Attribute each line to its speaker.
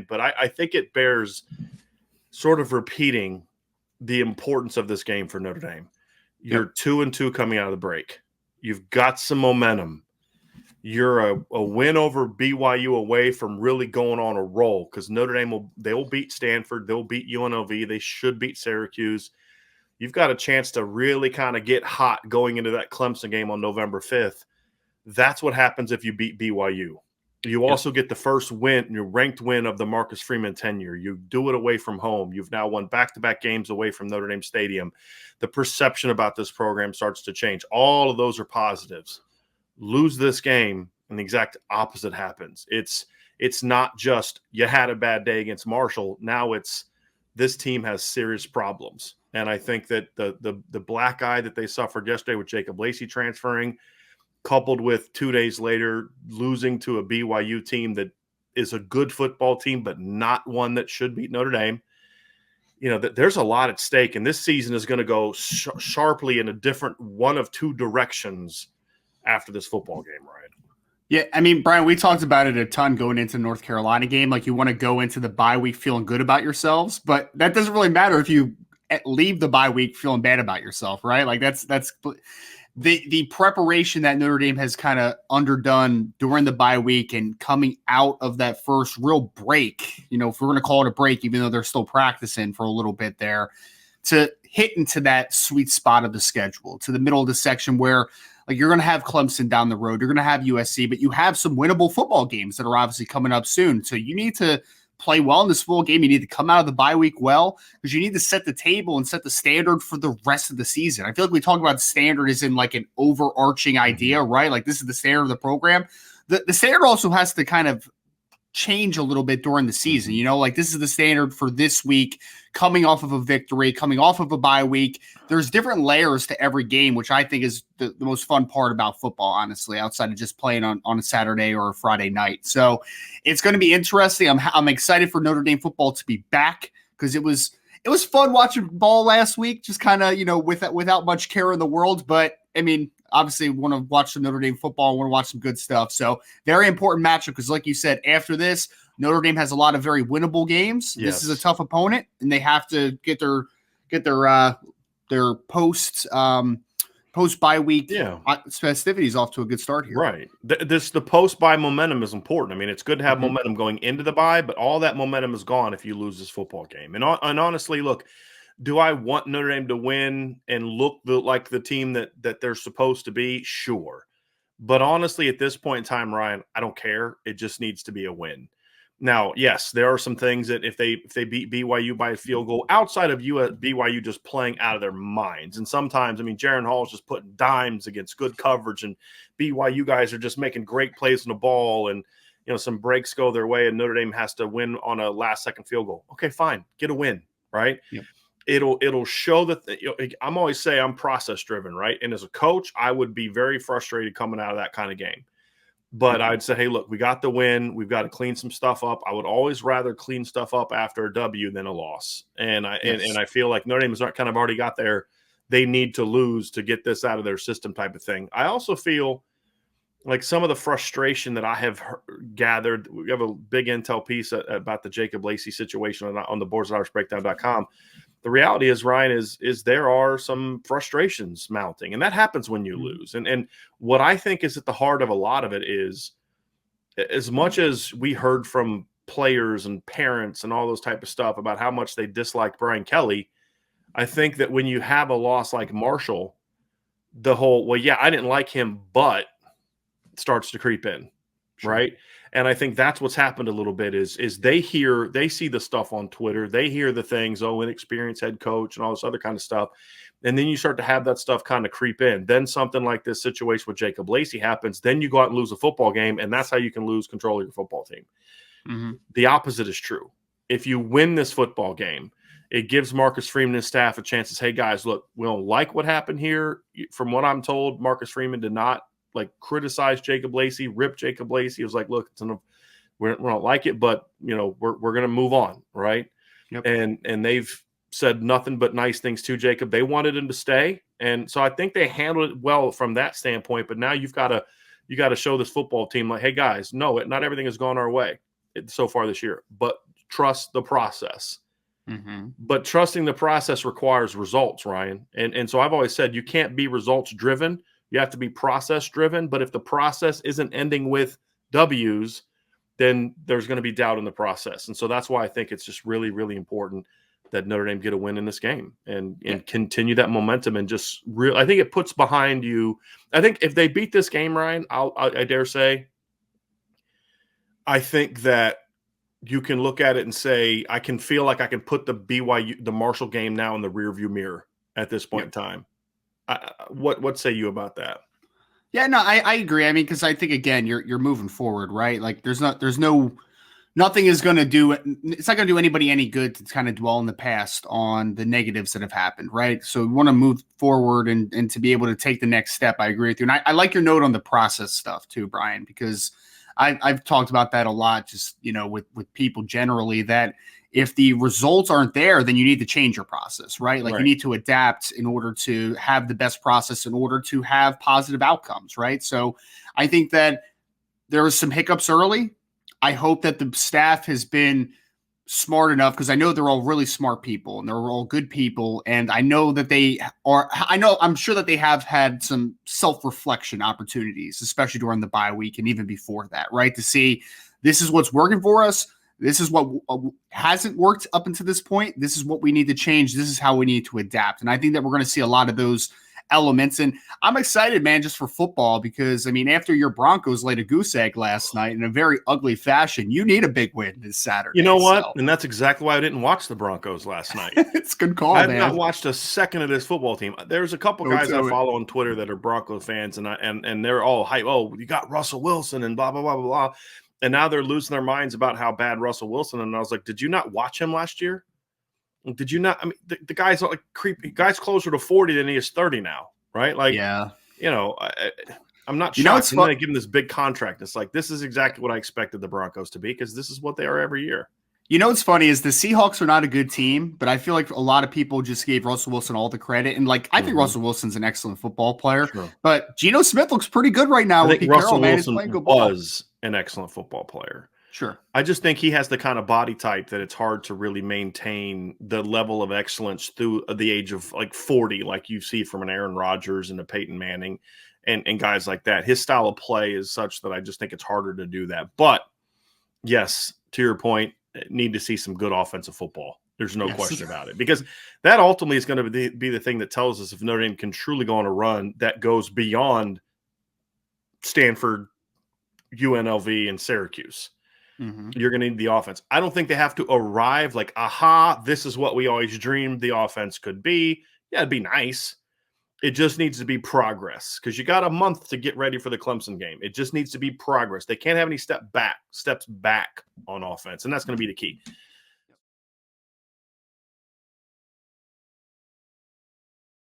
Speaker 1: Ryan, but I think it bears sort of repeating the importance of this game for Notre Dame. You're 2-2 coming out of the break. You've got some momentum. You're a win over BYU away from really going on a roll because Notre Dame will beat Stanford. They'll beat UNLV. They should beat Syracuse. You've got a chance to really kind of get hot going into that Clemson game on November 5th. That's what happens if you beat BYU. You also get the first win, your ranked win of the Marcus Freeman tenure. You do it away from home. You've now won back-to-back games away from Notre Dame Stadium. The perception about this program starts to change. All of those are positives. Lose this game, and the exact opposite happens. It's not just you had a bad day against Marshall. Now it's this team has serious problems. And I think that the black eye that they suffered yesterday with Jacob Lacey transferring, coupled with 2 days later losing to a BYU team that is a good football team, but not one that should beat Notre Dame. There's a lot at stake, and this season is going to go sharply in a different one of two directions after this football game, right?
Speaker 2: Yeah, I mean, Brian, we talked about it a ton going into the North Carolina game. Like, you want to go into the bye week feeling good about yourselves, but that doesn't really matter if you leave the bye week feeling bad about yourself, right? Like, that's the preparation that Notre Dame has kind of underdone during the bye week and coming out of that first real break, if we're going to call it a break, even though they're still practicing for a little bit there, to hit into that sweet spot of the schedule, to the middle of the section where, like, you're going to have Clemson down the road, you're going to have USC, but you have some winnable football games that are obviously coming up soon. So you need to play well in this full game. You need to come out of the bye week well, because you need to set the table and set the standard for the rest of the season. I feel like we talk about standard as in like an overarching idea, right? Like, this is the standard of the program. The standard also has to kind of change a little bit during the season. Like, this is the standard for this week, coming off of a victory, coming off of a bye week. There's different layers to every game, which I think is the most fun part about football, honestly, outside of just playing on a Saturday or a Friday night. So it's going to be interesting. I'm excited for Notre Dame football to be back, because it was fun watching ball last week, just kind of, without much care in the world. But I mean, obviously want to watch some Notre Dame football, want to watch some good stuff. So very important matchup, because like you said, after this, Notre Dame has a lot of very winnable games. Yes. This is a tough opponent, and they have to get their post bye week festivities off to a good start here.
Speaker 1: Right. The post bye momentum is important. I mean, it's good to have momentum going into the bye, but all that momentum is gone if you lose this football game. And honestly, look, do I want Notre Dame to win and look like the team that they're supposed to be? Sure. But honestly, at this point in time, Ryan, I don't care. It just needs to be a win. Now, yes, there are some things that if they beat BYU by a field goal, outside of BYU just playing out of their minds. And sometimes, I mean, Jaron Hall's just putting dimes against good coverage, and BYU guys are just making great plays on the ball, and some breaks go their way, and Notre Dame has to win on a last-second field goal. Okay, fine. Get a win, right? Yep. It'll show that I'm always say I'm process driven, right? And as a coach, I would be very frustrated coming out of that kind of game. But I'd say, hey, look, we got the win. We've got to clean some stuff up. I would always rather clean stuff up after a W than a loss. And I feel like Notre Dame has kind of already got there. They need to lose to get this out of their system type of thing. I also feel like some of the frustration that I have gathered, we have a big intel piece about the Jacob Lacey situation on the boardsandIrishBreakdown.com. The reality is, Ryan, is there are some frustrations mounting, and that happens when you lose. And what I think is at the heart of a lot of it is, as much as we heard from players and parents and all those type of stuff about how much they disliked Brian Kelly, I think that when you have a loss like Marshall, the whole, well, yeah, I didn't like him, but starts to creep in, right? And I think that's what's happened a little bit is they see the stuff on Twitter. They hear the things, inexperienced head coach and all this other kind of stuff. And then you start to have that stuff kind of creep in. Then something like this situation with Jacob Lacey happens. Then you go out and lose a football game, and that's how you can lose control of your football team. Mm-hmm. The opposite is true. If you win this football game, it gives Marcus Freeman and his staff a chance to say, hey, guys, look, we don't like what happened here. From what I'm told, Marcus Freeman did not criticize Jacob Lacey, rip Jacob Lacey. He was like, look, we don't like it, but we're going to move on. Right. Yep. And they've said nothing but nice things to Jacob. They wanted him to stay. And so I think they handled it well from that standpoint, but now you got to show this football team like, hey guys, no, not everything has gone our way so far this year, but trust the process.
Speaker 2: Mm-hmm.
Speaker 1: But trusting the process requires results, Ryan. And so I've always said you can't be results driven. You have to be process driven. But if the process isn't ending with W's, then there's going to be doubt in the process. And so that's why I think it's just really, really important that Notre Dame get a win in this game and continue that momentum and just I think it puts behind you. I think if they beat this game, Ryan, I dare say, I think that you can look at it and say, I can feel like I can put the BYU, the Marshall game now in the rearview mirror at this point in time. What say you about that?
Speaker 2: Yeah, no, I agree. I mean, because I think again, you're moving forward, right? Like nothing is going to do. It's not going to do anybody any good to kind of dwell in the past on the negatives that have happened, right? So we want to move forward and to be able to take the next step. I agree with you, and I like your note on the process stuff too, Brian, because I've talked about that a lot, just with people generally, that if the results aren't there, then you need to change your process, right? Like you need to adapt in order to have the best process, in order to have positive outcomes, right? So I think that there was some hiccups early. I hope that the staff has been smart enough, because I know they're all really smart people and they're all good people. And I know that I'm sure that they have had some self-reflection opportunities, especially during the bye week and even before that, right? To see this is what's working for us. This is what hasn't worked up until this point. This is what we need to change. This is how we need to adapt. And I think that we're going to see a lot of those elements. And I'm excited, man, just for football, because I mean, after your Broncos laid a goose egg last night in a very ugly fashion, you need a big win this Saturday.
Speaker 1: You know what? So. And that's exactly why I didn't watch the Broncos last night.
Speaker 2: It's a good call,
Speaker 1: I've
Speaker 2: man.
Speaker 1: not watched a second of this football team. There's a couple guys I follow on Twitter that are Broncos fans, and they're all hype. Oh, you got Russell Wilson and blah, blah, blah, blah, blah. And now they're losing their minds about how bad Russell Wilson. And I was like, did you not watch him last year? Did you not? I mean, the guy's like creepy. Guy's closer to 40 than he is 30 now. Right? Like,
Speaker 2: yeah,
Speaker 1: I'm not shocked. And then they give him this big contract. It's like, this is exactly what I expected the Broncos to be, because this is what they are every year.
Speaker 2: You know what's funny is the Seahawks are not a good team, but I feel like a lot of people just gave Russell Wilson all the credit. And like, I think Russell Wilson's an excellent football player, but Geno Smith looks pretty good right now.
Speaker 1: I think Russell Wilson was an excellent football player.
Speaker 2: Sure.
Speaker 1: I just think he has the kind of body type that it's hard to really maintain the level of excellence through the age of like 40, like you see from an Aaron Rodgers and a Peyton Manning and guys like that. His style of play is such that I just think it's harder to do that. But yes, to your point, need to see some good offensive football. There's no question about it, because that ultimately is going to be the thing that tells us if Notre Dame can truly go on a run that goes beyond Stanford, UNLV, and Syracuse. You're going to need the offense. I don't think they have to arrive like, aha, this is what we always dreamed the offense could be. Yeah, it'd be nice. It just needs to be progress, because you got a month to get ready for the Clemson game. It just needs to be progress. They can't have any steps back on offense, and that's going to be the key.